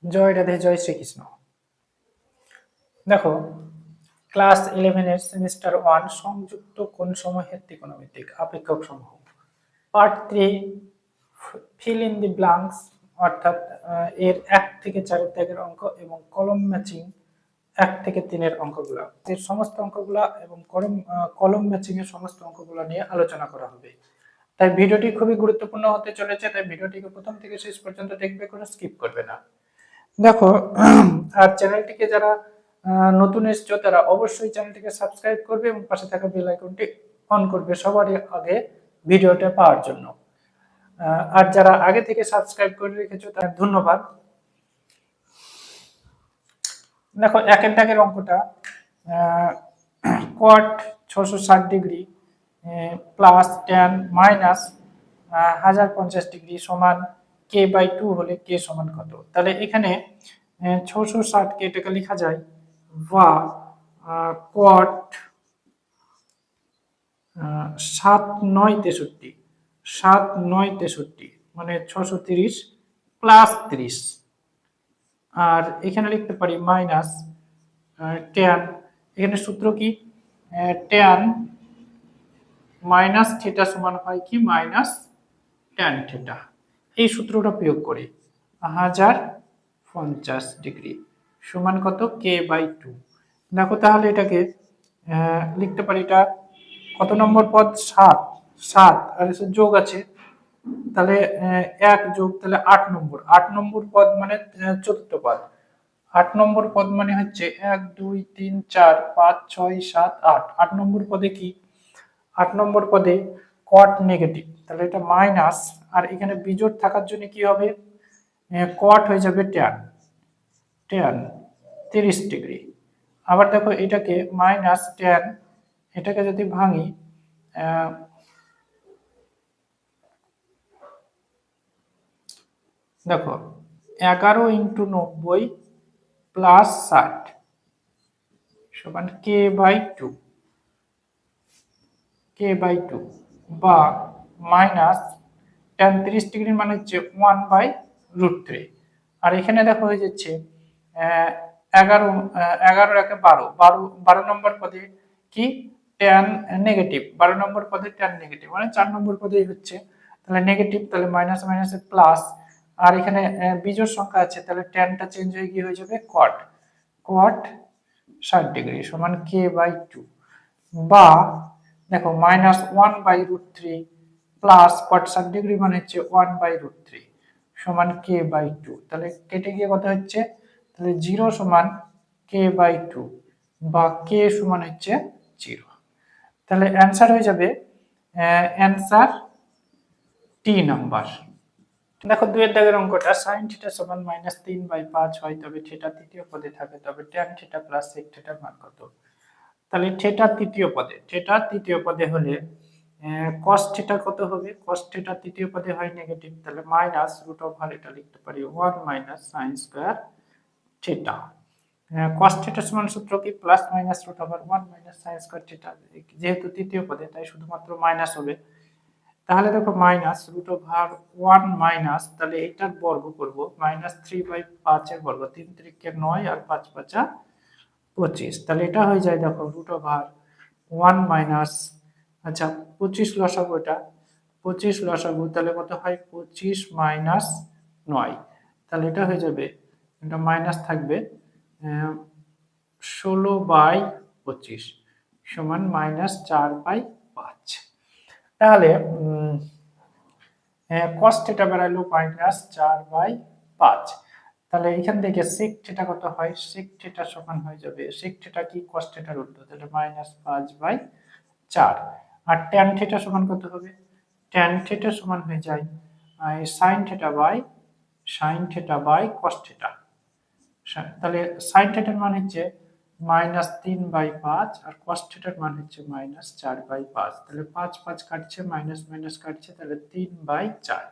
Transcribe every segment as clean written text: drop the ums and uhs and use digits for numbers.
জয় রাধে, জয় শ্রীকৃষ্ণ। দেখো, class 11 semester 1 সংযুক্ত কোণসমূহের ত্রিকোণমিতিক আপেক্ষক সমূহ, part 3, fill in the blanks, অর্থাৎ এর 1 থেকে 4 দাগের অঙ্ক এবং কলম ম্যাচিং 1 থেকে 3 এর অঙ্কগুলো, এর সমস্ত অঙ্কগুলো এবং কলম ম্যাচিং এর সমস্ত অঙ্কগুলো নিয়ে আলোচনা করা হবে। তাই ভিডিওটি খুবই গুরুত্বপূর্ণ হতে চলেছে, তাই ভিডিওটিকে প্রথম থেকে শেষ পর্যন্ত দেখবে, কোনো স্কিপ করবে না। দেখো, আর চ্যানেলটিকে যারা নতুন এসছো তারা অবশ্যই চ্যানেলটিকে সাবস্ক্রাইব করবে এবং পাশে থাকা বেল আইকনটি অন করবে সবার আগে ভিডিওটা পাওয়ার জন্য। আর যারা আগে থেকে সাবস্ক্রাইব করে রেখেছো তাদের ধন্যবাদ। দেখো, একের দাগের অঙ্কটা কট 660 degree plus tan minus 1050 degree সমান কে বাই 2 হলে কে সমান কত। তাহলে এখানে 660 কে এটাকে লেখা যায় বা কট 7 9 63 মানে 630 প্লাস 30, আর এখানে লিখতে পারি মাইনাস ট্যান। এখানে সূত্র কি, ট্যান মাইনাস থিটা সমান হয় কি মাইনাস ট্যান থিটা। এই সূত্রটা প্রয়োগ করি 1050 ডিগ্রি সমান কত কে বাই 2। দেখো, তাহলে এটাকে লিখতে পারি, এটা কত নম্বর পদ, 7 7 আর এসে যোগ আছে, তাহলে 1 যোগ, তাহলে 8 নম্বর পদ মানে চতুর্থ পদ। 8 নম্বর পদ মানে হচ্ছে 1 2 3 4 5 6 7 8। 8 নম্বর পদে কি, 8 নম্বর পদে কট নেগেটিভ, তাহলে এটা মাইনাস, আর এখানে বিজোড় থাকার জন্য কি হবে, কট হয়ে যাবে ট্যান, ট্যান 30 ডিগ্রি। আবার দেখো, এটাকে মাইনাস ট্যান, এটাকে যদি ভাঙি, দেখো 11 ইন্টু 90 প্লাস 60 সমান কে বাই 2, কে বাই 2 বা মাইনাস ট্যান 30 ডিগ্রি মানে হচ্ছে 1 বাই রুট 3। আর এখানে দেখো হয়ে যাচ্ছে 11 11 একে 12 12 12 নম্বর পদে কি ট্যান নেগেটিভ, 12 নম্বর পদে ট্যান নেগেটিভ মানে 4 নম্বর পদেই হচ্ছে, তাহলে নেগেটিভ, তাহলে মাইনাস মাইনাসে প্লাস, আর এখানে বিজোড় সংখ্যা আছে, তাহলে ট্যানটা চেঞ্জ হয়ে গিয়ে হয়ে যাবে কট, কট 60 ডিগ্রি সমান কে বাই 2 বা দেখো minus 1 by root 3 plus cot 60 degree মানে হচ্ছে 1 বাই রুট 3 সমান কে বাই 2। তাহলে কেটে গিয়ে কত হচ্ছে, তাহলে 0 সমান কে বাই 2 বা কে সমান হচ্ছে 0। তাহলে অ্যান্সার হয়ে যাবে অ্যান্সার টি নাম্বার। দেখো, দুয়ের দাগের অঙ্কটা সাইন থিটা সমান মাইনাস 3/5 হয়, তবে থিটা তৃতীয় পদে থাকে, তবে ট্যান থিটা প্লাস সেক থিটার মান কত। তাহলে থিটা তৃতীয় পদে হলে cos থিটা কত হবে, cos থিটা তৃতীয় পদে হয় নেগেটিভ, তাহলে মাইনাস রুট ওভার এটা লিখতে পারি 1 minus sine square theta. cos theta সমান সূত্র কি, plus minus root over 1 minus sine square theta, যেহেতু তৃতীয় পদে তাই শুধুমাত্র মাইনাস হবে। তাহলে দেখো মাইনাস রুট ওভার 1 মাইনাস, তাহলে এটার বর্গ করব মাইনাস 3/5 এর বর্গ, 3 3 9 আর 5 5 25, তাহলে এটা হয়ে যায় দেখো রুট ওভার 1 মাইনাস, আচ্ছা 25 লসাগু, এটা 25 লসাগু, তাহলে কত হয় 25 মাইনাস 9, তাহলে এটা হয়ে যাবে, এটা মাইনাস থাকবে 16/25 সমান মাইনাস 4/5। তাহলে cos থিটা বেরালো মাইনাস 4/5, তাহলে এখান থেকে sec থিটা কত হয়, sec থিটা সমান হয়ে যাবে, sec থিটা কি cos থিটার উল্টো, তাহলে মাইনাস 5/4। আর tan থিটা সমান কত হবে, tan থিটা সমান হয়ে যায় sin theta by cos theta. তাহলে sin থিটার মান হচ্ছে মাইনাস 3/5 আর cos থিটার মান হচ্ছে মাইনাস 4/5, তাহলে 5 5 কাটছে, মাইনাস মাইনাস কাটছে, তাহলে 3/4,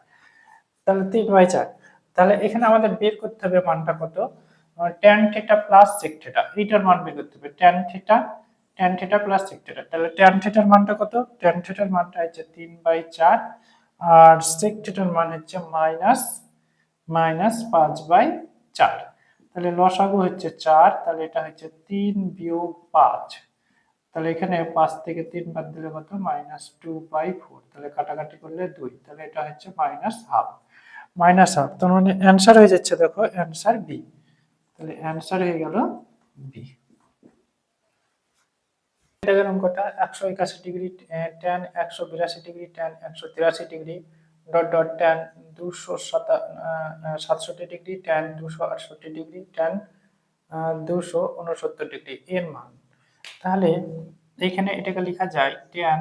তাহলে 3/4। তাহলে এখানে আমাদের বের করতে হবে মানটা কত, tan theta plus sec theta, এইটার মান বের করতে হবে, tan theta plus sec theta. তাহলে tan থিটার মানটা কত, tan থিটার মানটা হচ্ছে 3/4 আর sec থিটার মান হচ্ছে মাইনাস 5/4। 4। তাহলে লসাগু হচ্ছে 4, তাহলে এটা হচ্ছে 3 বিয়োগ 5। তাহলে এখানে 5 থেকে 3 বাদ দিলে কত, -2/4। তাহলে কাটাকাটি করলে 2, তাহলে এটা হচ্ছে -1/2। -1/2, তার মানে অ্যান্সার হয়ে যাচ্ছে, দেখো অ্যান্সার বি। তাহলে অ্যান্সার হয়ে গেল বি। এটার অঙ্কটা 181 degree tan 182 degree tan 183 degree dot dot tan 267 degree tan 268 degree tan 269 degree এর মান। তাহলে এখানে এটাকে লেখা যায় tan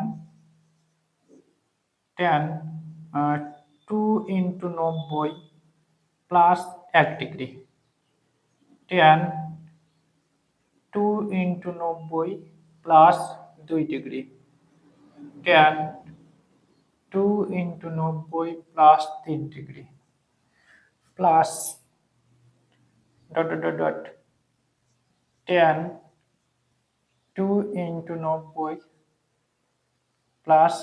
2 into 90 plus 1 degree, tan 2 into 90 plus 2 degree, tan 2 into 90 plus 3 degree, plus dot dot dot dot tan 2 into 90 plus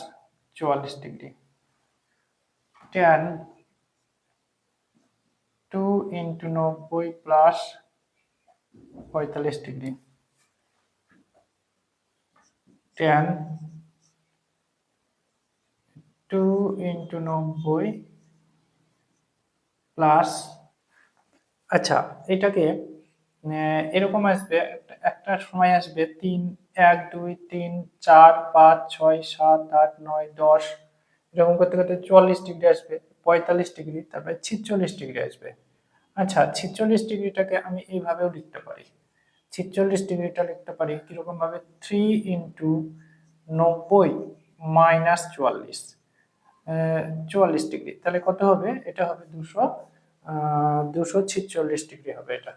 44 degree, tan 2 into 90 plus 45 degree, tan 2 into 90 plus, আচ্ছা এটাকে এরকম আসবে, একটা সময় আসবে 3 1 2 3 4 5 6 7 8 9 10 এরকম করতে করতে 44 ডিগ্রি আসবে, 45 ডিগ্রি, তারপরে 46 ডিগ্রি আসবে। আচ্ছা 46 ডিগ্রিটাকে আমি এইভাবেও লিখতে পারি, 46 ডিগ্রিটা লিখতে পারি কিরকম ভাবে, 3 ইন্টু 90 মাইনাস 44, 44 ডিগ্রি, তাহলে কত হবে, এটা হবে 246 ডিগ্রি হবে এটা।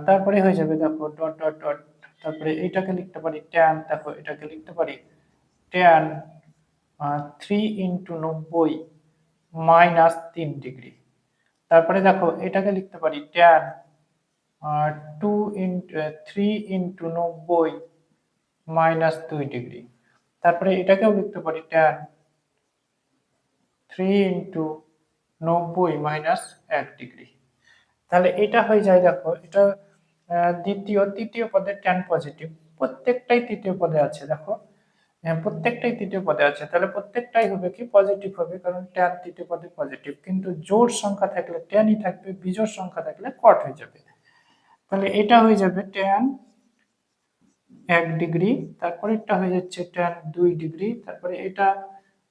তারপরে হয়ে যাবে, দেখো ডট ডট ডট, তারপরে এইটাকে লিখতে পারি tan, দেখো এটাকে লিখতে পারি tan 3 ইন্টু 90 মাইনাস 3 ডিগ্রি, তারপরে দেখো এটাকে লিখতে পারি tan 3 ইন্টু 90 মাইনাস 2 ডিগ্রি, তারপরে এটাকেও লিখতে পারি tan 3 ইন্টু 90 মাইনাস 1 ডিগ্রি। তাহলে এটা হয়ে যায়, দেখো এটা তৃতীয় পদে tan পজিটিভ, প্রত্যেকটাই তৃতীয় পদে আছে, দেখো প্রত্যেকটাই তৃতীয় পদে আছে, তাহলে প্রত্যেকটাই হবে কি পজিটিভ হবে, কারণ tan তৃতীয় পদে পজিটিভ, কিন্তু জোড় সংখ্যা থাকলে tanই থাকবে, বিজোড় সংখ্যা থাকলে cot হয়ে যাবে। তাহলে এটা হয়ে যাবে tan 1 ডিগ্রি, তারপরে এটা হয়ে যাচ্ছে tan 2 ডিগ্রি, তারপরে এটা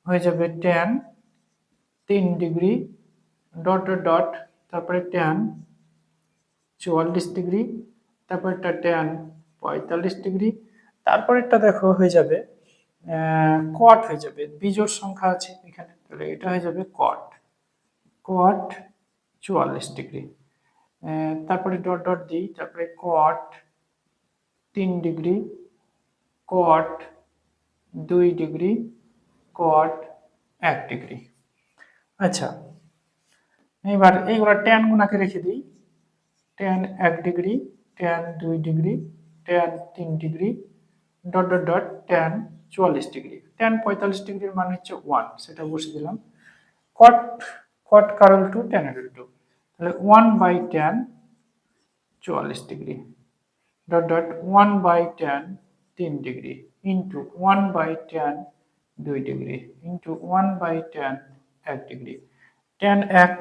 হয়ে যাবে tan 3 degree dot dot dot, তারপরে tan 44 ডিগ্রি, তারপর এটা tan 45 ডিগ্রি, তারপরেরটা দেখো হয়ে যাবে কট হয়ে যাবে, বিজোড় সংখ্যা আছে এখানে, তাহলে এটা হয়ে যাবে কট 44 ডিগ্রি, তারপরে ডট ডট দিই, তারপরে কট 3 ডিগ্রি, কট 2 ডিগ্রি, কট 1 ডিগ্রি। আচ্ছা এবার এইগুলো ট্যান গুণাকে রেখে দিই, tan 1 degree, tan 2 degree, tan 3 degree dot dot dot tan 44 degree, tan 45 ডিগ্রির মান হচ্ছে 1, সেটা বসে দিলাম, cot cot কারল টু tan এর টু, তাহলে 1 by tan 44 degree dot dot 1 by tan 3 degree into 1 by tan 2 degree into 1 by tan 1 degree, tan 1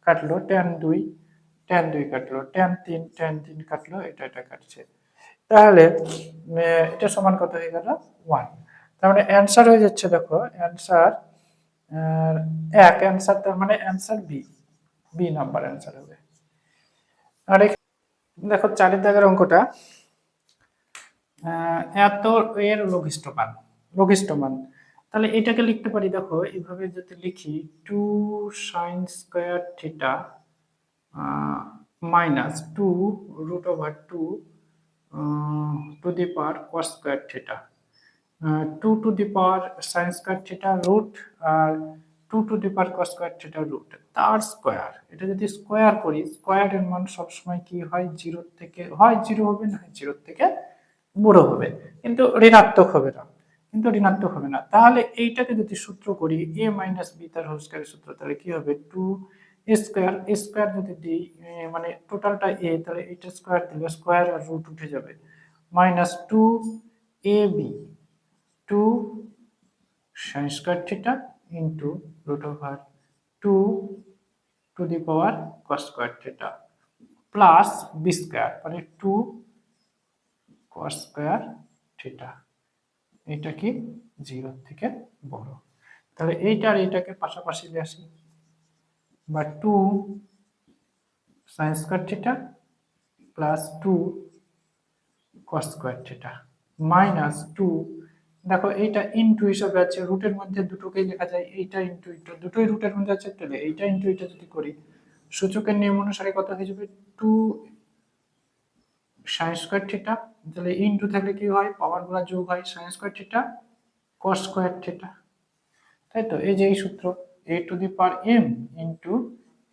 কাটলো, tan 2 কাটলো, tan 3 কাটলো, এটা কাটছে, তাহলে এটা সমান কত হয়ে গেল 1। তার মানে অ্যান্সার হয়ে যাচ্ছে, দেখো অ্যান্সার অ্যান্সার, তার মানে অ্যান্সার বি নাম্বার অ্যান্সার হবে। আর দেখো 4 দাগের অঙ্কটা, এত এর লঘিষ্ঠ মান, তাহলে এটাকে লিখতে পারি, দেখো এইভাবে যদি লিখি 2 sin square theta minus 2 √2 to the power cos square theta, 2 to the power sin square theta root, আর 2 to the power cos square theta root, তার স্কয়ার, এটা যদি স্কয়ার করি, স্কয়ারের মান সবসময় কি হয়, 0 থেকে হয় 0 হবে, না 0 থেকে বড় হবে, কিন্তু ঋণাত্মক হবে না, তাহলে এইটাকে যদি সূত্র করি a মাইনাস বি তার হোল স্কয়ারের সূত্র, তাহলে কি হবে 2 স্কোয়ার যদি দিই মানে টোটালটা এ, তাহলে এটা স্কোয়ার দিলে স্কোয়ার আর রুট উঠে যাবে, minus 2ab 2 sin square theta into root over 2 to the power cos square theta plus B square মানে 2 cos স্কোয়ার থিটা। এটা কি 0 থেকে বড়, তাহলে এইটা আর এইটাকে পাশাপাশি নিয়ে আসি, বা 2 sin square theta plus 2 cos square theta minus 2, দেখো এইটা ইনটু হিসাবে আছে, রুটের মধ্যে দুটোকেই লেখা যায়, এইটা ইনটু এটা দুটোই রুটের মধ্যে আছে, তাহলে এইটা ইনটু এটা যদি করি সূচকের নিয়ম অনুসারে কত হয়ে যাবে 2 sin স্কয়ার থিটা, তাহলে ইনটু থাকলে কি হয় পাওয়ারগুলো যোগ হয় sin square theta cos square theta, তাই তো। এই যে এই সূত্র a two the power m into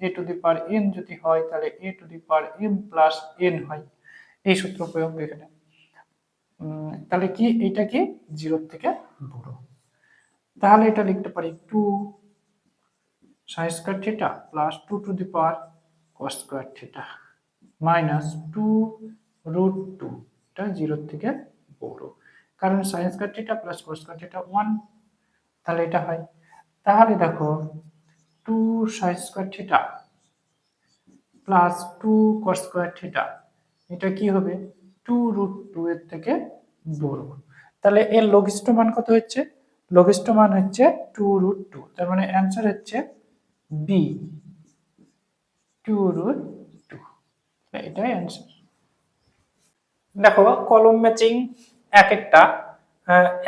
a two the power n যদি হয় তাহলে a two the power m plus n হয়, এই সূত্র প্রয়োগ এখানে। তাহলে কি এটা কি 0 থেকে বড়, তাহলে এটা লিখতে পারি 2 sin square theta plus 2 to the power cos square theta minus 2 root 2, এটা 0 থেকে বড়, কারণ sin square theta plus cos square theta 1, তাহলে এটা হয়। তাহলে দেখো 2 sin square theta plus 2 cos square theta, এটা কি হবে 2 রুট 2 এর থেকে বড়, তাহলে এর লঘিষ্ঠ মান কত হচ্ছে, লঘিষ্ঠ মান হচ্ছে 2 রুট 2, তার মানে অ্যান্সার হচ্ছে বি 2 রুট 2, এটাই অ্যান্সার। দেখো কলম ম্যাচিং এক একটা,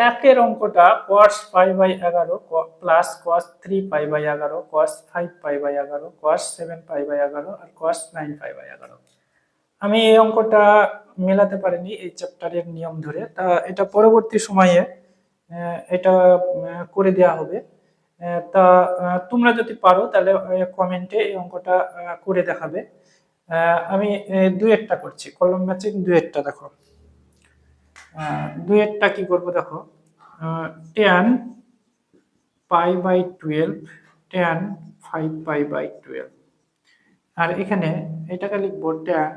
একের অঙ্কটা cos পাই বাই 11 প্লাস cos 3 pi by 11 cos 5 pi by 11 cos 7 pi by 11 আর cos 9 পাই বাই 11। আমি এই অঙ্কটা মেলাতে পারিনি এই চ্যাপ্টারের নিয়ম ধরে, তা এটা পরবর্তী সময়ে এটা করে দেওয়া হবে। তা তোমরা যদি পারো তাহলে কমেন্টে এই অঙ্কটা করে দেখাবে। আমি দুয়েরটা করছি, কলম ম্যাচিং দুয়েরটা। দেখো দুয়েরটা কি করব, দেখো tan pi by 12 tan 5 pi by 12, আর এখানে এটাকে লিখবো tan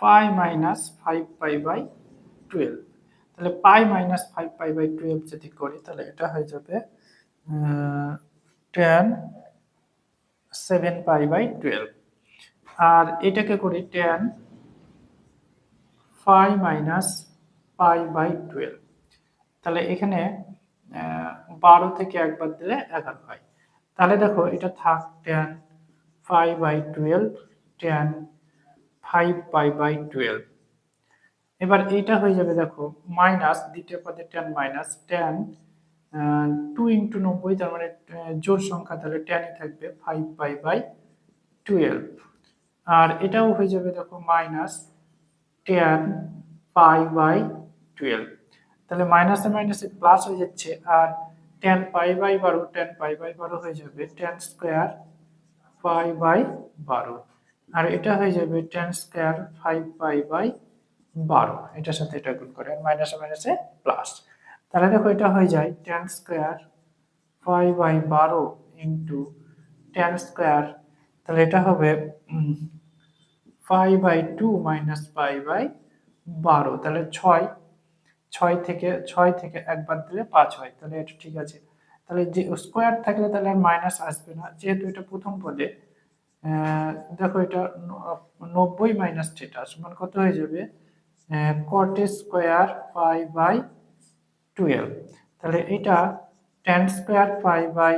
pi minus 5 pi by 12, তাহলে পাই মাইনাস 5 পাই বাই 12 যদি করি তাহলে এটা হয়ে যাবে tan 7 পাই বাই 12, আর এটাকে করি tan 5 মাইনাস পাই বাই 12, তাহলে এখানে 12 থেকে একবার দিলে 11 হয়, তাহলে দেখো এটা থাক tan 5 by 12 tan 5 pi by 12, এবার এইটা হয়ে যাবে দেখো মাইনাস দ্বিতীয় পদে tan মাইনাস tan 2 ইন্টু 90, তার মানে জোড় সংখ্যা, তাহলে tan থাকবে 5 পাই বাই 12, আর এটাও হয়ে যাবে দেখো মাইনাস tan পাই বাই 12, তাহলে মাইনাসে মাইনাসে প্লাস হয়ে যাচ্ছে, আর tan pi by 12 tan pi by 12 হয়ে যাবে tan স্কয়ার পাই বাই 12, আর এটা হয়ে যাবে tan স্কয়ার 5 পাই বাই 12, এটার সাথে এটা গুণ করে মাইনাসে মাইনাসে প্লাস, তাহলে দেখো এটা হয়ে যায় tan square 5 by 12 into tan square, তাহলে এটা হবে 5 বাই 2 মাইনাস পাই বাই 12, তাহলে 6 থেকে একবার দিলে 5 হয়, তাহলে এটা ঠিক আছে। তাহলে যে স্কোয়ার থাকলে তাহলে আর মাইনাস আসবে না, যেহেতু এটা প্রথম পদে। দেখো এটা 90 মাইনাস থিটা সমান কত হয়ে যাবে cot স্কোয়ার পাই বাই 12, তাহলে এটা tan square pi by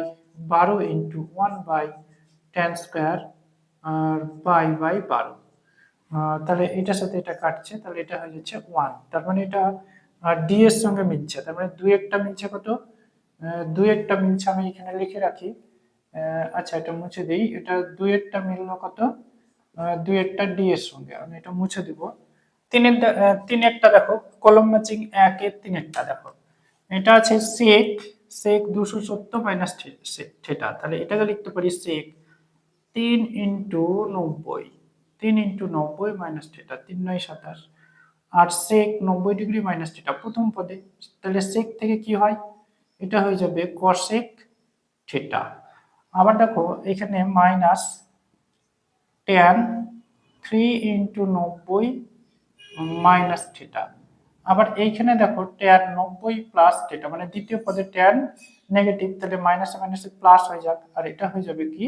12 into 1 by tan square আর পাই বাই 12, তাহলে এটার সাথে এটা কাটছে, তাহলে এটা হয়ে যাচ্ছে 1, তার মানে এটা ডি এর সঙ্গে মিলছে, তার মানে দুই একটা মিলছে কত, দুই একটা মিলছে, আমি এখানে লিখে রাখি। আচ্ছা এটা মুছে দিই, এটা দুই একটা মিললো কত, দুই একটা ডি এর সঙ্গে, আমি এটা মুছে দিব। তিন একটা দেখো কলম ম্যাচিং একের তিন একটা দেখো, এটা আছে সেক সেক 270 মাইনাস থিটা, তাহলে এটাকে লিখতে পারি সেক 3 ইন্টু 90, 3 ইন্টু 90 মাইনাস থিটা 3 9 27, আর সেক 90 ডিগ্রি মাইনাস থিটা প্রথম পদে, তাহলে সেক থেকে কি হয় এটা হয়ে যাবে কসেক থিটা। আবার দেখো এখানে মাইনাস ট্যান 3 × 90 মাইনাস থিটা। আবার এইখানে দেখো ট্যান 90 প্লাস থিটা, মানে দ্বিতীয় পদে ট্যান নেগেটিভ, তাহলে মাইনাসে মাইনাসে প্লাস হয়ে যাক, আর এটা হয়ে যাবে কি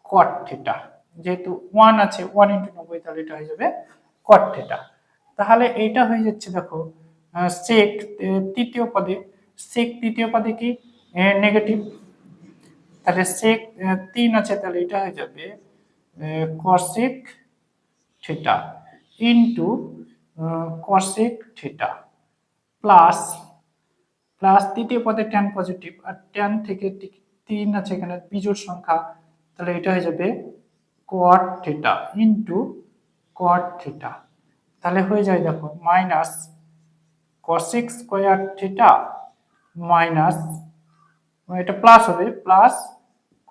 কট থিটা। যেহেতু 1 আছে 1 × 90, তাহলে এটা হয়ে যাবে কট থিটা। তাহলে এইটা হয়ে যাচ্ছে দেখো সেক তৃতীয় পদে। সেক তৃতীয় পদে কি নেগেটিভ, তাহলে সেক 3 আছে, তাহলে এটা হয়ে যাবে cosec theta into cosec theta plus plus তৃতীয় পদে ট্যান পজিটিভ, আর ট্যান থেকে 3 আছে এখানে বিজোড় সংখ্যা, তাহলে এটা হয়ে যাবে কট থিটা ইন্টু কট থিটা। তাহলে হয়ে যায় দেখো minus cosec square theta minus, এটা প্লাস হবে প্লাস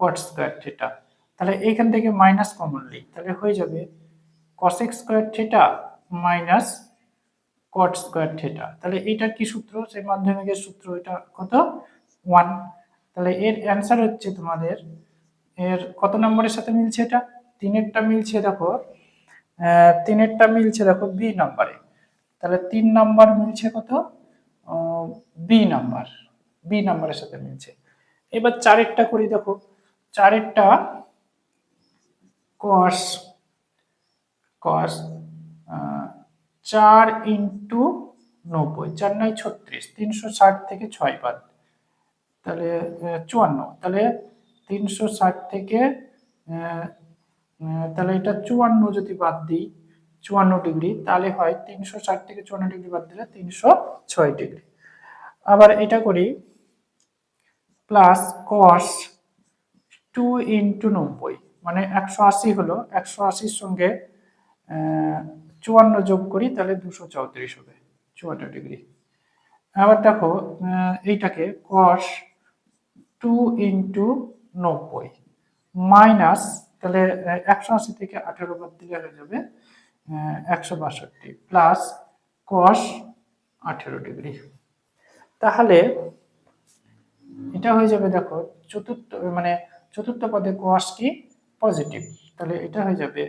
কট স্কোয়ার থিটা। তাহলে এইখান থেকে মাইনাস কমন নিই, তাহলে হয়ে যাবে cosec square theta minus cot square theta. তাহলে এইটার কি সূত্র, সেই মাধ্যমিকের সূত্র, এটা কত 1। তাহলে এর অ্যান্সার হচ্ছে তোমাদের, এর কত নম্বরের সাথে মিলছে, এটা 3-এরটা মিলছে দেখো, 3-এরটা মিলছে দেখো বি নাম্বারে। তাহলে 3 নাম্বার মিলছে কত, বি নাম্বারের সাথে মিলছে। এবার 4-এরটা করি দেখো, 4-এরটা কস কস 4 × 90, 4 × 9 = 36, 360 থেকে 6 বাদ, তাহলে 54। তাহলে 360 থেকে তাহলে এটা 54 যদি বাদ দিই 54 ডিগ্রি, তাহলে হয় 360 থেকে 54 ডিগ্রি বাদ দিলে 306 ডিগ্রি। আবার এটা করি প্লাস কস 2 × 90, মানে 180 হলো, 180-র সঙ্গে 54 যোগ করি, তাহলে 234 হবে, 54 ডিগ্রি। আবার দেখো এইটাকে cos 2 × 90 মাইনাস, তাহলে 180 থেকে 18 বাদ দিলে হয়ে যাবে 162 প্লাস cos 18 ডিগ্রি। তাহলে এটা হয়ে যাবে দেখো চতুর্থ পদে cos কি পজিটিভ, তাহলে এটা হয়ে যাবে,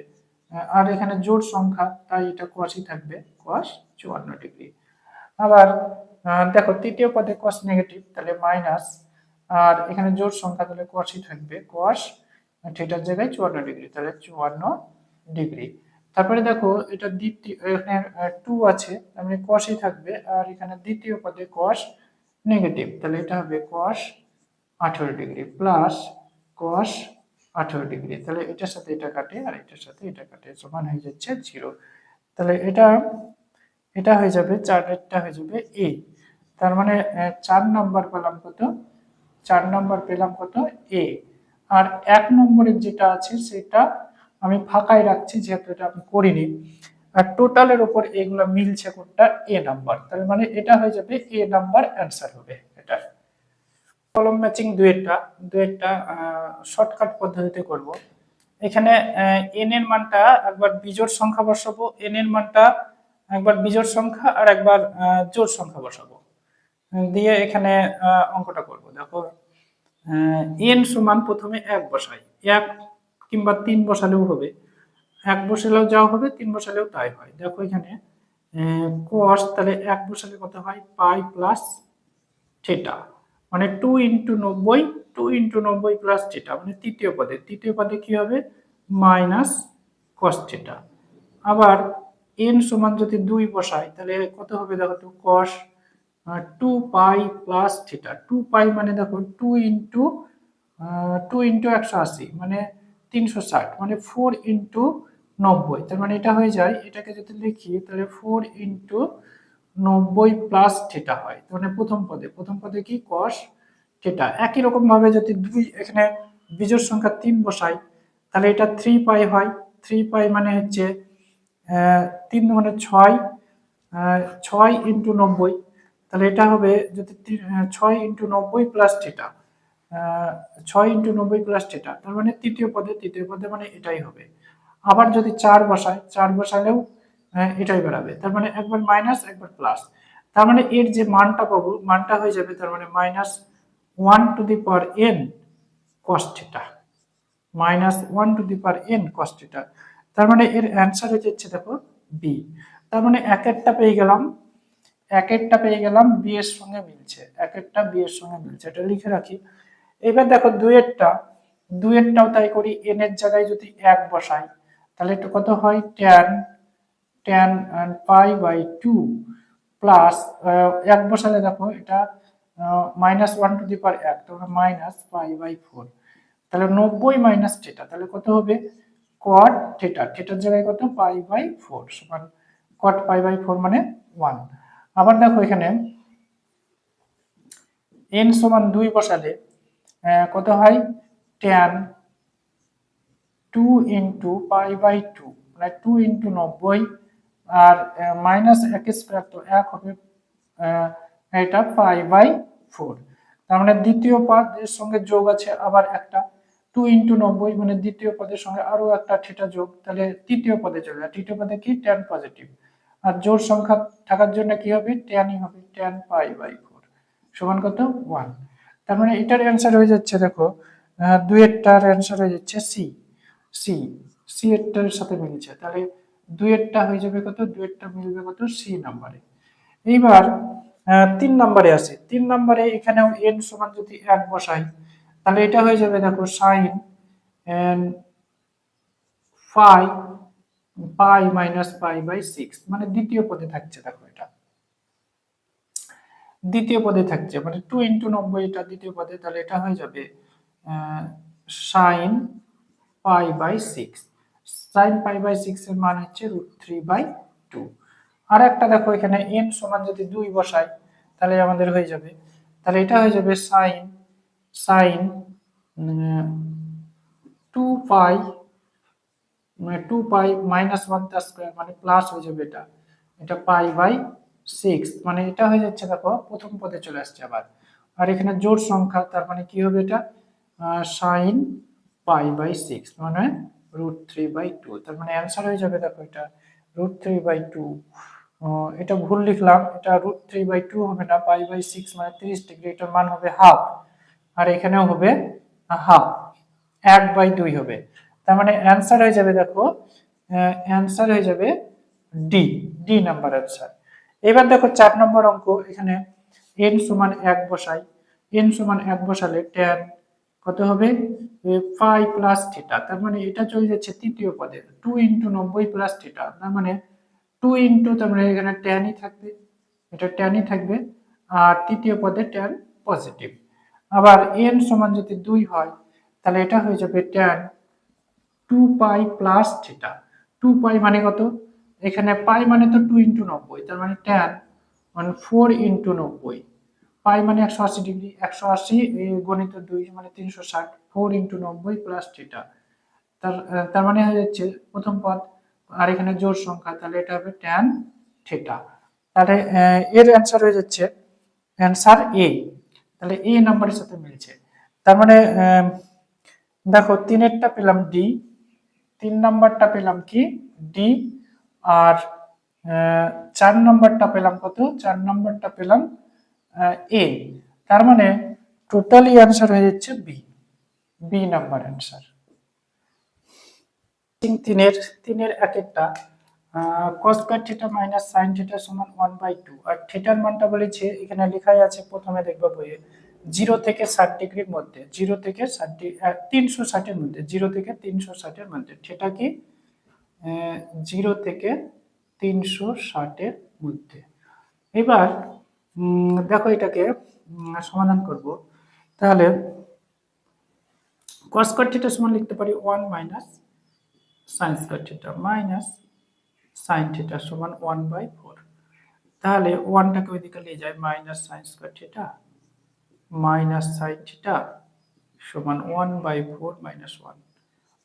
আর এখানে জোড় সংখ্যা তাই এটা cos-ই থাকবে, cos 54 ডিগ্রি। আবার দেখো তৃতীয় পদে cos নেগেটিভ, তাহলে মাইনাস, আর এখানে জোড় সংখ্যা, তাহলে cos-ই থাকবে, cos থিটার জায়গায় 54 ডিগ্রি, তাহলে 54 ডিগ্রি। তারপরে দেখো এটা দ্বিতীয়, এখানে 2 আছে, তার মানে cos-ই থাকবে, আর এখানে দ্বিতীয় পদে cos নেগেটিভ, তাহলে এটা হবে cos 18 degree plus cos 18 degree. তাহলে এটার সাথে এটা কাটে, আর এটার সাথে এটা কাটে, সমান হয়ে যাচ্ছে 0। তাহলে এটা হয়ে যাবে 4-এরটা হয়ে যাবে এ। তার মানে 4 নাম্বার পেলাম কত, 4 নাম্বার পেলাম কত এ। আর 1 নম্বরের যেটা আছে সেটা আমি ফাঁকাই রাখছি, যেহেতু এটা আমি করিনি। আর টোটালের উপর এগুলো মিলছে কোনটা, এ নাম্বার, তার মানে এটা হয়ে যাবে এ নাম্বার অ্যান্সার হবে এটা। কলম ম্যাচিং দুয়েরটা শর্টকাট পদ্ধতিতে করব। এখানে এন এর মানটা একবার বিজোড় সংখ্যা বসাবো, এন এর মানটা একবার বিজোড় সংখ্যা আর একবার জোড় সংখ্যা বসাবো, দিয়ে এখানে অঙ্কটা করব। দেখো এন সমান প্রথমে 1 বসাই, 1 কিংবা 3 বসালেও হবে, 1 বসালেও যাও হবে, 3 বসালেও তাই হয়। দেখো এখানে cos, তাহলে 1 বসালে কত হয় পাই প্লাস থিটা, মানে 2 × 90, 2 × 90 প্লাস থিটা, মানে তৃতীয় পদে কি হবে মাইনাস cos থিটা। আবার n সমান যদি 2 বসাই, তাহলে কত হবে দেখো তো cos 2 পাই প্লাস থিটা। 2 পাই মানে দেখো 2 × 180, মানে 360, মানে 4 × 90, তার মানে এটা হয়ে যায়, এটাকে যদি লিখি তাহলে 4 × 90 প্লাস থিটা হয়, মানে প্রথম পদে কি cos থিটা। একই রকম ভাবে যদি 2 এখানে বিজোড় সংখ্যা 3 বসাই, তাহলে এটা 3 পাই হয়, 3 পাই মানে হচ্ছে 3 মানে 6, 6 × 90, তাহলে এটা হবে যদি 6 × 90 প্লাস থিটা, 6 × 90 প্লাস থিটা, তার মানে তৃতীয় পদে মানে এটাই হবে। আবার যদি 4 বসাই, 4 বসালেও এটাই বেরাবে, তার মানে একবার মাইনাস একবার প্লাস, তার মানে এর যে মানটা পাবো, মানটা হয়ে যাবে তার মানে -1 cos থিটা, -1 cos থিটা। তার মানে এর অ্যান্সার হয়ে যাচ্ছে দেখো বি। তার মানে এক একটা পেয়ে গেলাম বি এর সঙ্গে মিলছে, এক একটা বি এর সঙ্গে মিলছে, এটা লিখে রাখি। এবার দেখো দুইয়েরটাও তাই করি, এন এর জায়গায় যদি 1 বসাই তাহলে এটা কত হয়, tan π/2 প্লাস 1 বসালে দেখো এটা -1 তাহলে -π/4, তাহলে 90 মাইনাস থিটা, তাহলে কত হবে cot থিটা, থিটার জায়গায় কত π/4 সমান cot π/4 মানে 1। আবার দেখো এখানে n সমান 2 বসালে কত হয় tan 2 ইন্টু π/2 মানে 2 ইন্টু 90, আর মাইনাস 1 স্কয়ার তো 1 হবে, এটা π/4। তার মানে দ্বিতীয় পদের সঙ্গে যোগ আছে আবার একটা 2 ইন্টু 90, মানে দ্বিতীয় পদের সঙ্গে আরো একটা থিটা যোগ, তাহলে তৃতীয় পদে চলে যায়। তৃতীয় পদে কি tan পজিটিভ, আর জোড় সংখ্যা থাকার জন্য কি হবে tanই হবে, tan π/4 সমান কত 1। তার মানে এটার অ্যান্সার হয়ে যাচ্ছে দেখো দুইয়েরটার অ্যান্সার হয়ে যাচ্ছে সি, সি, সি এরটার সাথে মিলছে, তাহলে দুইয়েরটা হয়ে যাবে কত, দুইয়েরটা মিলবে কত সি নম্বরে। এইবার 3 নম্বরে আছে, 3 নম্বরে এখানেও n সমান যদি 1 বসাই তাহলে এটা হয়ে যাবে দেখো sin phi পাই মাইনাস π/6, মানে দ্বিতীয় পদে থাকছে, দেখো এটা দ্বিতীয় পদে থাকছে, মানে 2 ইন্টু 90 এটা দ্বিতীয় পদে, তাহলে এটা হয়ে যাবে sin π/6, sin π/6 এর মান হচ্ছে √3/2। আর একটা দেখো এখানে n সমান যদি 2 বসাই তাহলে আমাদের হয়ে যাবে, তাহলে এটা হয়ে যাবে sin 2π, মানে 2π মাইনাস 1 তার স্কয়ার, মানে প্লাস হয়ে যাবে এটা, এটা π/6, মানে এটা হয়ে যাচ্ছে দেখো প্রথম পদে চলে আসছে আবার। আর এখানে জোড় সংখ্যা, তার মানে কি হবে এটা sin π/6 মানে √3/2, তার মানে অ্যান্সার হয়ে যাবে দেখো এটা √3/2। এটা ভুল লিখলাম, এটা √3/2 হবে না, π/6 মানে 30 ডিগ্রি, এটার মান হবে হাফ, আর এখানেও হবে হাফ, 1/2 হবে। তার মানে অ্যান্সার হয়ে যাবে দেখো, অ্যান্সার হয়ে যাবে ডি, ডি নাম্বার অ্যান্সার। এবার দেখো 4 নম্বর অঙ্ক, এখানে n সমান 1 বসাই, n সমান 1 বসালে tan কত হবে phi প্লাস থিটা, তার মানে এটা চলে যাচ্ছে তৃতীয় পদে 2 ইন্টু 90 প্লাস থিটা, তার মানে 2 ইন্টু, তার মানে এখানে ট্যানই থাকবে, এটা ট্যানই থাকবে, আর তৃতীয় পদে ট্যান পজিটিভ। আবার n সমান যদি 2 হয় তাহলে এটা হয়ে যাবে tan 2π প্লাস থিটা, 2π মানে কত, এখানে পাই মানে তো 2 ইন্টু 90, তার মানে tan মানে 4 ইন্টু 90, পাই মানে 180 ডিগ্রি, 180 গণিত 2 মানে 360, 4 ইন্টু 90 প্লাস থিটা, তার মানে হয়ে যাচ্ছে প্রথম পদ, আর এখানে জোড় সংখ্যা, তাহলে এটা হবে tan থিটা। তাহলে এর অ্যান্সার হয়ে যাচ্ছে অ্যান্সার এ, তাহলে এ নাম্বারের সাথে মিলছে। তার মানে দেখো 3এরটা পেলাম ডি, 3 নাম্বারটা পেলাম কি ডি, আর 4 নাম্বারটা পেলাম কত, 4 নাম্বারটা পেলাম এ। তার মানে টোটালি অ্যান্সার হয়ে যাচ্ছে বি, বি নাম্বার অ্যান্সার। তিনের এক একটা cos square theta minus sin theta সমান 1/2, আর থিটার মানটা বলেছে এখানে লেখাই আছে, প্রথমে দেখবা বইয়ে 0 থেকে 60 ডিগ্রির মধ্যে, 0 থেকে 360 এর মধ্যে, 0 থেকে 360 এর মধ্যে, থিটা কি 0 থেকে 360 এর মধ্যে। এবার দেখো এটাকে সমাধান করব, তাহলে cos স্কয়ার থিটা সমান লিখতে পারি 1 minus sin square theta minus sin theta সমান 1/4, তাহলে 1টাকে ওইদিকে নিয়ে যায়, minus sin square theta minus sin theta সমান 1/4 মাইনাস 1,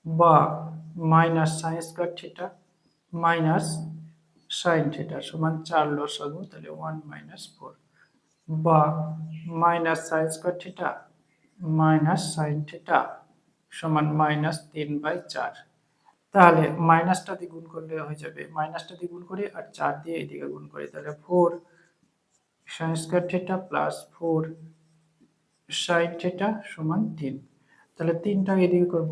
বা minus sin square theta minus sin theta সমান 4 লসাগু, তাহলে 1 মাইনাস 4, বা minus sin square theta minus sin theta সমান মাইনাস 3/4। তাহলে মাইনাসটা দিয়ে গুণ করলে হয়ে যাবে, মাইনাসটা দিয়ে গুণ করি আর 4 দিয়ে এদিকে গুণ করি, তাহলে 4 sign square theta plus 4 sine theta সমান 3। তাহলে 3টা এদিকে করব,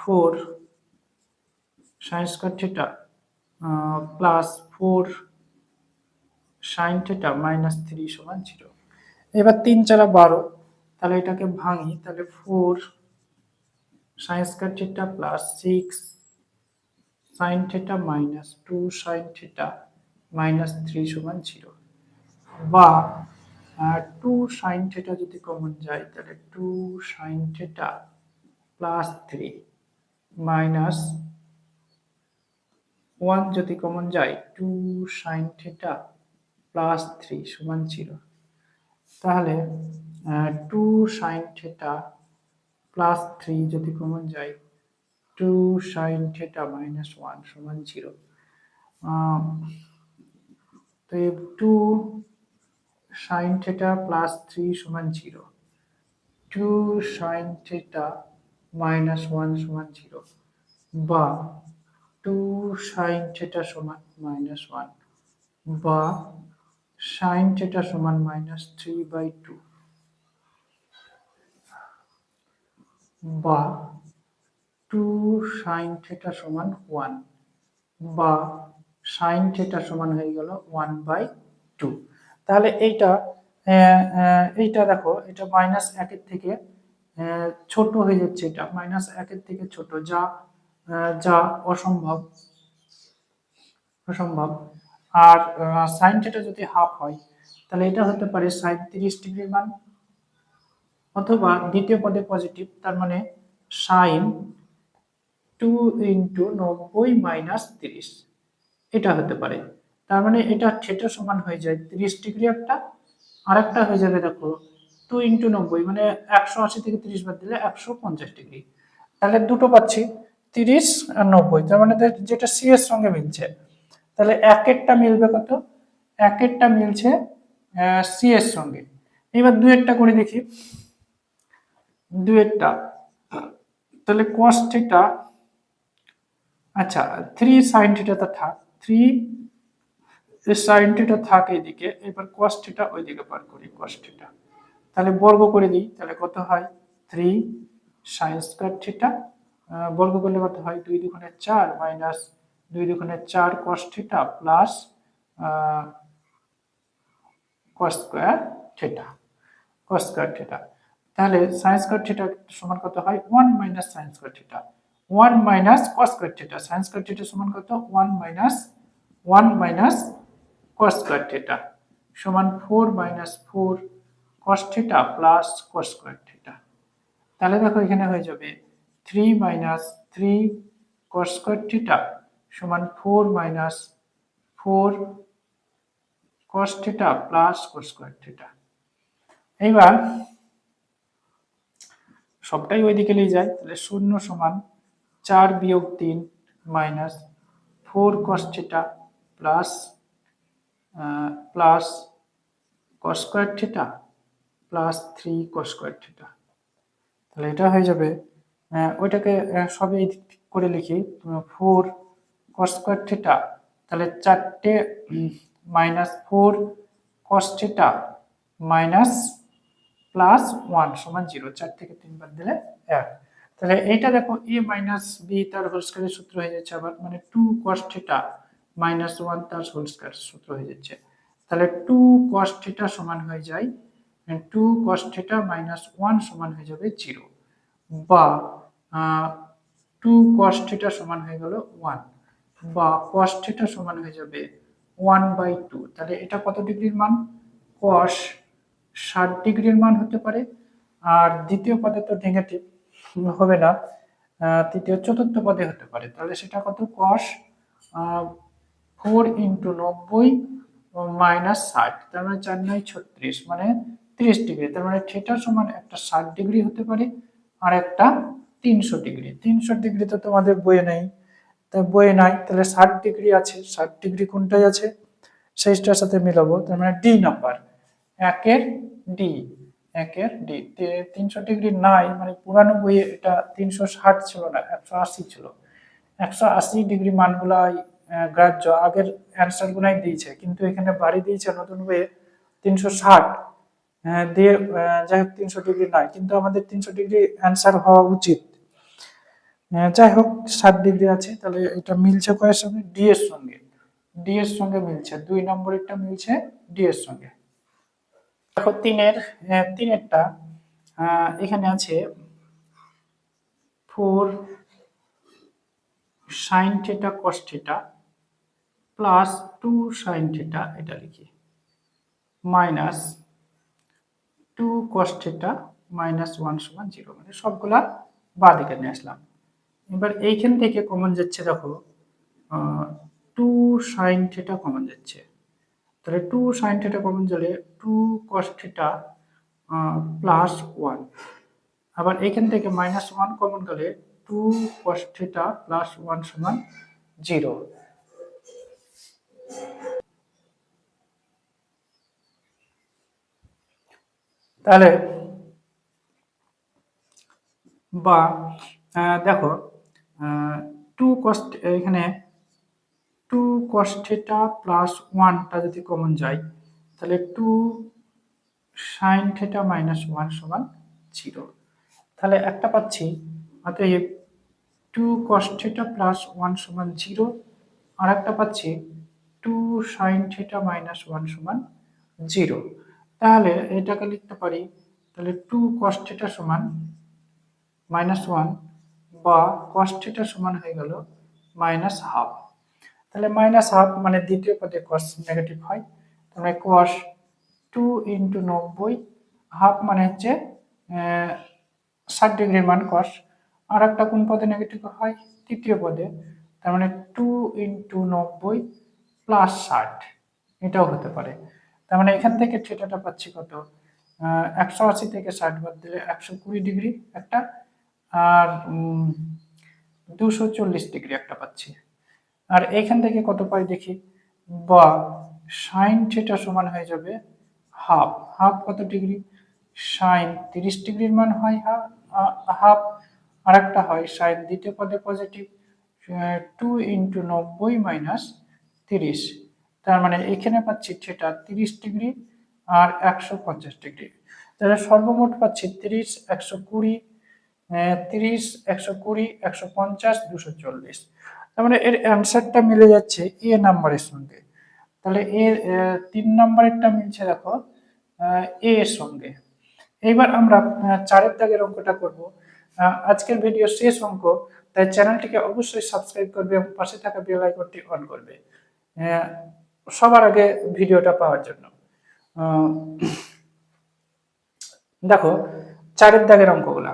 4 sign square theta plus 4 sine theta minus 3 সমান 0। এবার 3 4 12, তাহলে এটাকে ভাঙি, তাহলে 4 sign square theta plus 6 sine theta minus 2 sine theta minus 3 সমান 0। বা 2 সাইন থিটা যদি কমন যায়, তাহলে 2 সাইন থিটা প্লাস 3 মাইনাস 1 যদি কমন যায়, 2 সাইন থিটা প্লাস 3 সমান 0। তাহলে 2 সাইন থিটা প্লাস 3 যদি কমন যায়, 2 সাইন থিটা মাইনাস 1 সমান 0। তো 2 সাইন থিটা প্লাস 3 সমান 0, 2 সাইন থিটা মাইনাস 1 সমান 0, বা 2 সাইন থিটা সমান মাইনাস 1, বা সাইন থিটা সমান মাইনাস 3/2, বা 2 সাইন থিটা সমান 1, বা সাইন থিটা সমান হয়ে গেল 1/2। তাহলে এইটা দেখো, এটা মাইনাস 1-এর থেকে ছোট হয়ে যাচ্ছে, এটা মাইনাস 1-এর থেকে ছোট, যা অসম্ভব। অসম্ভব। আর সাইন থিটা যদি হাফ হয়, তাহলে এটা হতে পারে সাইন 30 ডিগ্রির মান, অথবা দ্বিতীয় পদে পজিটিভ, তার মানে সাইন 2 ইন্টু 90 মাইনাস 30, এটা হতে পারে। তার মানে এটা থিটা সমান হয়ে যায় 30 ডিগ্রি একটা, আর একটা হয়ে যাবে দেখো 2 ইন্টু 90, মানে 180 থেকে 30 বাদ দিলে 150 ডিগ্রি। তাহলে দুটো পাচ্ছি, 30 আর 90, তার মানে যেটা সি এর সঙ্গে মিলছে। তাহলে একেরটা মিলবে কত, একেরটা মিলছে সি এর সঙ্গে। এবার দুয়েরটা করে দেখি, দুয়েরটা, তাহলে cos থিটা, আচ্ছা 3 sin থিটা তো থাক, 3 sin থিটা থাক এইদিকে, এবার cos থিটা ওইদিকে পার করি, cos থিটা, তাহলে বর্গ করে দিই, তাহলে কত হয় 3 sin স্কয়ার থিটা, বর্গ করলে কত হয় 2 দুগুণে 4 মাইনাস 2 দুগুণে 4 cos theta plus cos square theta, cos square থিটা। তাহলে sin স্কয়ার থিটা সমান কত হয় 1 minus sin square theta, 1 minus cos square theta, sin square theta সমান কত 1 মাইনাস cos স্কয়ার থিটা সমান 4 minus 4 cos theta plus cos square থিটা। তাহলে দেখো এখানে হয়ে যাবে 3 মাইনাস 3 cos স্কয়ার থিটা সমান 4 minus 4 cos theta plus cos square theta. এইবার সবটাই ওইদিকে নিয়ে যায়, তাহলে 0 সমান 4 বিয়োগ 3 minus 4 cos theta plus plus cos square theta plus 3 cos square থিটা। তাহলে এটা হয়ে যাবে, ওইটাকে সবই করে লিখি, 4 cos স্কয়ার থিটা, তাহলে 4টে মাইনাস 4 cos থিটা মাইনাস প্লাস 1 সমান 0, 4 থেকে 3 বাদ দিলে 1। তাহলে এইটা দেখো a মাইনাস b তার হোল স্কয়ারের সূত্র হয়ে যাচ্ছে, আবার মানে 2 cos থিটা মাইনাস 1 তার হোল স্কয়ারের সূত্র হয়ে যাচ্ছে। তাহলে 2 cos থিটা সমান হয়ে যায় 2 cos থিটা মাইনাস 1 সমান হয়ে যাবে 0, বা 2 cos থিটা সমান হয়ে গেল 1, বা cos থিটা সমান হয়ে যাবে 1/2। তাহলে এটা কত ডিগ্রির মান, cos 60 ডিগ্রির মান হতে পারে। আর দ্বিতীয় পদে তো নেগেটিভ হবে না, তৃতীয় চতুর্থ পদে হতে পারে। তাহলে সেটা কত, cos 4 ইন্টু 90 মাইনাস 60, তার মানে 4 9 36, মানে 30 ডিগ্রি। তার মানে থিটা সমান একটা 60 ডিগ্রি হতে পারে, আর একটা 300 ডিগ্রি। 300 ডিগ্রি তো তোমাদের বইয়ে নেই, তাই বইয়ে নাই, তাহলে 60 ডিগ্রি আছে, 60 ডিগ্রি কোনটাই আছে সেইটার সাথে মিলাবো, তার মানে ডি নাম্বার, একের ডি, একের ডি। 300 ডিগ্রি নাই, মানে পুরানো বইয়ে এটা 360 ছিল না, 180 ছিল। 180 ডিগ্রি মানগুলাই গ্রাহ্য, আগের অ্যান্সার গুলাই দিয়েছে, কিন্তু এখানে বাড়ি দিয়েছে নতুন হয়ে 360 দিয়ে, যাই হোক 300 ডিগ্রি নয়, কিন্তু আমাদের 300 ডিগ্রি অ্যান্সার হওয়া উচিত। যাই হোক 60 ডিগ্রি আছে, তাহলে এটা মিলছে কয়ের সঙ্গে? ডি এর সঙ্গে। ডি এর সঙ্গে মিলছে, 2 নম্বরেরটা মিলছে ডি এর সঙ্গে। দেখো তিনেরটা এখানে আছে 4 sin theta cos theta plus 2 sin theta, এটা লিখি, মাইনাস 2 cos থিটা মাইনাস 1 সমান 0, মানে সবগুলা বাঁ দিকে নিয়ে আসলাম। এবার এইখান থেকে কমন যাচ্ছে, দেখো 2 sin থিটা কমন যাচ্ছে, তাহলে 2 sin থিটা কমন গেলে 2 cos থিটা প্লাস 1, আবার এখান থেকে মাইনাস 1 কমন গেলে 2 cos থিটা প্লাস 1 সমান 0। তাহলে বা দেখো 2 cos, এখানে 2 cos থিটা প্লাস 1টা যদি কমন যায়, তাহলে 2 sin থিটা মাইনাস 1 সমান 0। তাহলে একটা পাচ্ছি, অতএব 2 cos থিটা প্লাস 1 সমান 0, আর একটা পাচ্ছি 2 sin থিটা মাইনাস 1 সমান 0। তাহলে এটাকে লিখতে পারি, তাহলে 2 cos থিটা সমান মাইনাস 1, বা cos থিটা সমান হয়ে গেল মাইনাস হাফ। তাহলে মাইনাস হাফ মানে দ্বিতীয় পদে cos নেগেটিভ হয়, তাহলে cos 2 ইন্টু 90, হাফ মানে হচ্ছে 60 ডিগ্রির মান cos, আর একটা কোন পদে নেগেটিভ হয়? তৃতীয় পদে, তার মানে 2 ইন্টু 90 প্লাস 60, এটাও হতে পারে। তার মানে এখান থেকে থিটাটা পাচ্ছি কত? 180 থেকে 60 বাদ দিলে 120 ডিগ্রি একটা, আর 240 ডিগ্রি একটা পাচ্ছি। আর এইখান থেকে কত পাই দেখি, বা সাইন থিটা সমান হয়ে যাবে হাফ। হাফ কত ডিগ্রি? সাইন 30 ডিগ্রির মান হয় হাফ, আর একটা হয় সাইন দ্বিতীয় পদে পজিটিভ 2 ইন্টু 90 মাইনাস 30, তার মানে এখানে পাচ্ছি থিটা 30 ডিগ্রি আর 150 ডিগ্রি। তাহলে সর্বমোট পাচ্ছি 30, 120, 30, 120, 150, 240। তার মানে এর অ্যান্সারটা মিলে যাচ্ছে এ নাম্বারের সঙ্গে। তাহলে এর 3 নম্বরেরটা মিলছে দেখো এ এর সঙ্গে। এইবার আমরা 4 দাগের অঙ্কটা করব। আজকের ভিডিও শেষ অঙ্ক, তাই চ্যানেলটিকে অবশ্যই সাবস্ক্রাইব করবে এবং পাশে থাকা বেল আইকনটি অন করবে সবার আগে ভিডিওটা পাওয়ার জন্য। দেখো 4 দাগের অঙ্কগুলা,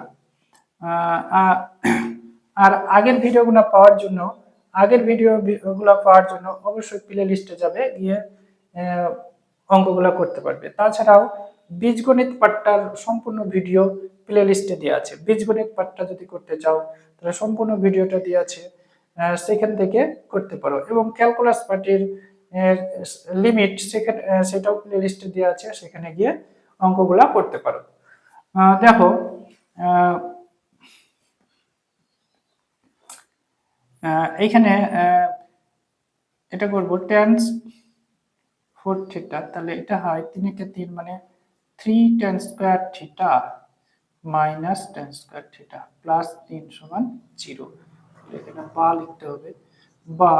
আর আগের ভিডিওগুলো পাওয়ার জন্য অবশ্যই প্লে লিস্টে যাবে, গিয়ে অঙ্কগুলো করতে পারবে। তাছাড়াও বীজগণিত পাঠটার সম্পূর্ণ ভিডিও প্লে লিস্টে দেওয়া আছে। বীজগণিত পাঠটা যদি করতে চাও তাহলে সম্পূর্ণ ভিডিওটা দেওয়া আছে, সেখান থেকে করতে পারো। এবং ক্যালকুলাস পার্টির লিমিট সেটাও প্লে লিস্টে দেওয়া আছে, সেখানে গিয়ে অঙ্কগুলা করতে পারো। দেখো এইখানে এটা করব tan 4 থিটা, তাহলে এটা হয় 3 কে 3 মানে 3 tan square theta minus tan square theta plus 3 সমান 0। এখানে বা লিখতে হবে, বা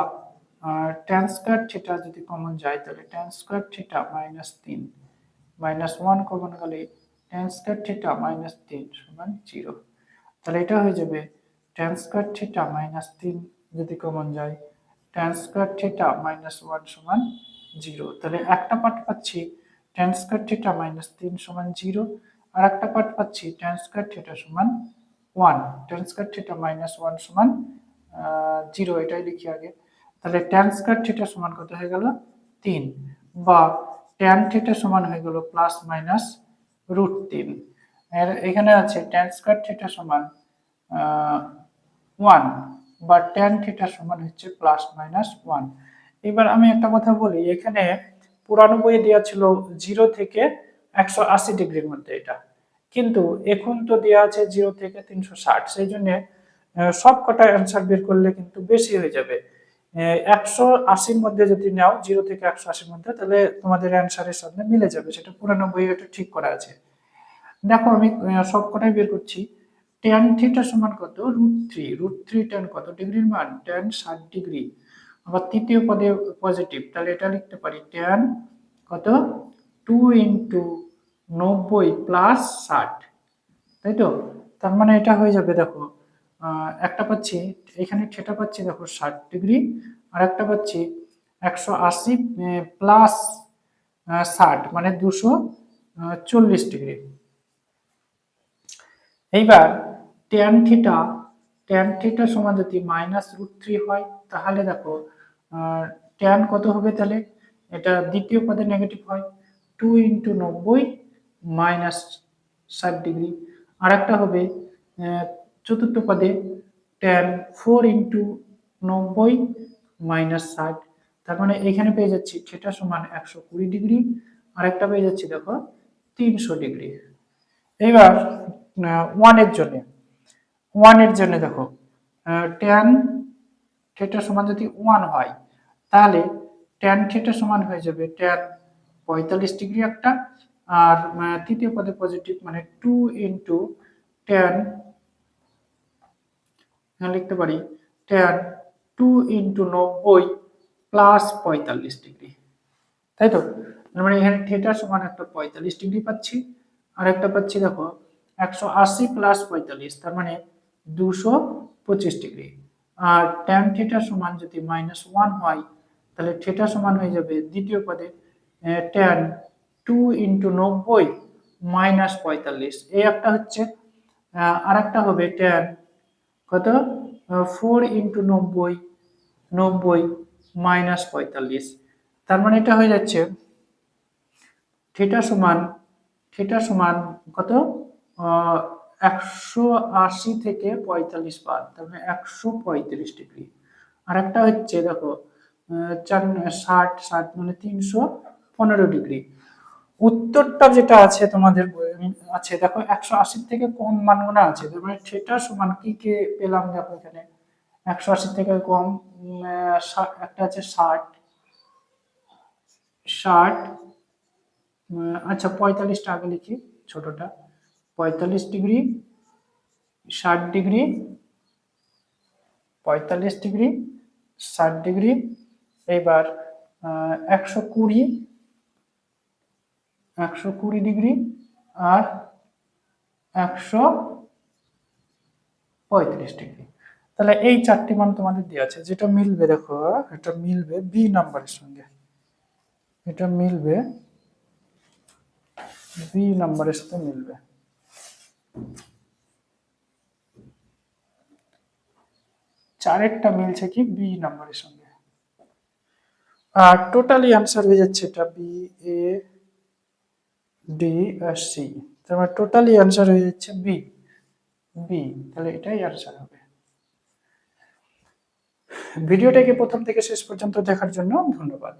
tan স্কয়ার থিটা যদি কমন যায় তাহলে tan square theta minus 3 minus 1 common গেলে tan স্কয়ার থিটা মাইনাস 3 সমান 0। তাহলে এটা হয়ে যাবে tan স্কয়ার থিটা মাইনাস 3 যদি কমন যায় tan স্কয়ার থিটা মাইনাস 1 সমান 0। তাহলে একটা পার্ট পাচ্ছি tan স্কয়ার থিটা মাইনাস 3 সমান 0, আর একটা পার্ট পাচ্ছি tan স্কয়ার থিটা সমান 1। tan স্কয়ার থিটা মাইনাস 1 সমান 0, এটাই লিখি আগে। তাহলে tan স্কয়ার থিটা সমান কত হয়ে গেল? 3, বা tan থিটা সমান হয়ে গেল প্লাস মাইনাস √3। এর এখানে আছে tan স্কয়ার থিটা সমান 1, বা tan থিটা সমান হচ্ছে প্লাস মাইনাস 1। এবার আমি একটা কথা বলি, এখানে পুরানো বইয়ে দেওয়া ছিল 0 থেকে 180 ডিগ্রির মধ্যে এটা, কিন্তু এখন তো দেওয়া আছে 0 থেকে 360, সেই জন্য সব কটা অ্যান্সার বের করলে কিন্তু বেশি হয়ে যাবে। 180-র মধ্যে যদি নাও, 0 থেকে 180-র মধ্যে, তাহলে তোমাদের অ্যান্সারের সাথে মিলে যাবে। সেটা পুরানো বইয়ে এটা ঠিক করা আছে। দেখো আমি সবকটাই বের করছি। tan থিটা সমান কত? √3। √3 tan কত ডিগ্রির মান? tan 60 degree. আবার তৃতীয় পদে পজিটিভ, তাহলে এটা লিখতে পারি tan কত 2 ইন্টু 90 প্লাস 60, তাই তো? তার মানে এটা হয়ে যাবে, দেখো একটা পাচ্ছি এখানে থিটা পাচ্ছি দেখো 60 ডিগ্রি, আর একটা পাচ্ছি 180 প্লাস 60 মানে 240 ডিগ্রি। এইবার tan থিটা সমান যদি -√3 হয়, তাহলে দেখো tan কত হবে? তাহলে এটা দ্বিতীয় পদে নেগেটিভ হয়, 2 ইন্টু 90 মাইনাস 60 ডিগ্রি। আর একটা হবে চতুর্থ পদে tan 4 ইন্টু 90 মাইনাস 60। তার মানে এখানে পেয়ে যাচ্ছি থিটা সমান 120 ডিগ্রি, আর একটা পেয়ে যাচ্ছি দেখো 300 ডিগ্রি। এবার 1 এর জন্য দেখো tan থিটা সমান যদি 1 হয়, তাহলে tan থিটা সমান হয়ে যাবে tan 45 ডিগ্রি একটা, আর তৃতীয় পদে পজিটিভ মানে 2 ইন্টু tan, লিখতে পারি tan 2 ইন্টু 90 প্লাস 45 ডিগ্রি, তাই তো? মানে এখানে থিটা সমান একটা 45 ডিগ্রি পাচ্ছি, আর একটা পাচ্ছি দেখো 180 প্লাস 45, তার মানে 225 ডিগ্রি। আর tan থিটা সমান যদি -1 হয়, তাহলে থিটা সমান হয়ে যাবে দ্বিতীয় পদে tan 2 ইন্টু 90 মাইনাস 45, এই একটা হচ্ছে। আর একটা হবে tan কত 4 ইন্টু 90 মাইনাস 45। তার মানে এটা হয়ে যাচ্ছে থিটা সমান কত 180 থেকে 45 বাদ, তার মানে 135 ডিগ্রি। আর একটা হচ্ছে দেখো 60 মানে 315 ডিগ্রি। উত্তরটা যেটা আছে তোমাদের আছে দেখো 180 থেকে কম মানগুলো আছে, তার মানে থিটা সমান কি কে পেলাম? দেখো এখানে 180 থেকে কম একটা আছে 60, আচ্ছা 45টা আগে লিখি, ছোটটা 45 ডিগ্রি, 60 ডিগ্রি, 45 ডিগ্রি, 60 ডিগ্রি। এইবার 120 ডিগ্রি আর 135 ডিগ্রি। তাহলে এই চারটি মান তোমাদের দেওয়া আছে, যেটা মিলবে দেখো এটা মিলবে বি নাম্বারের সঙ্গে, এটা মিলবে বি নাম্বারের সাথে মিলবে। চারেরটা মিলছে কি বি নাম্বারের সঙ্গে, আর টোটালি আনসার হয়ে যাচ্ছে এটা বি, এ, ডি আর সি। তার মানে টোটালি আনসার হয়ে যাচ্ছে বি। তাহলে এটাই আনসার হবে। ভিডিওটাকে প্রথম থেকে শেষ পর্যন্ত দেখার জন্য ধন্যবাদ।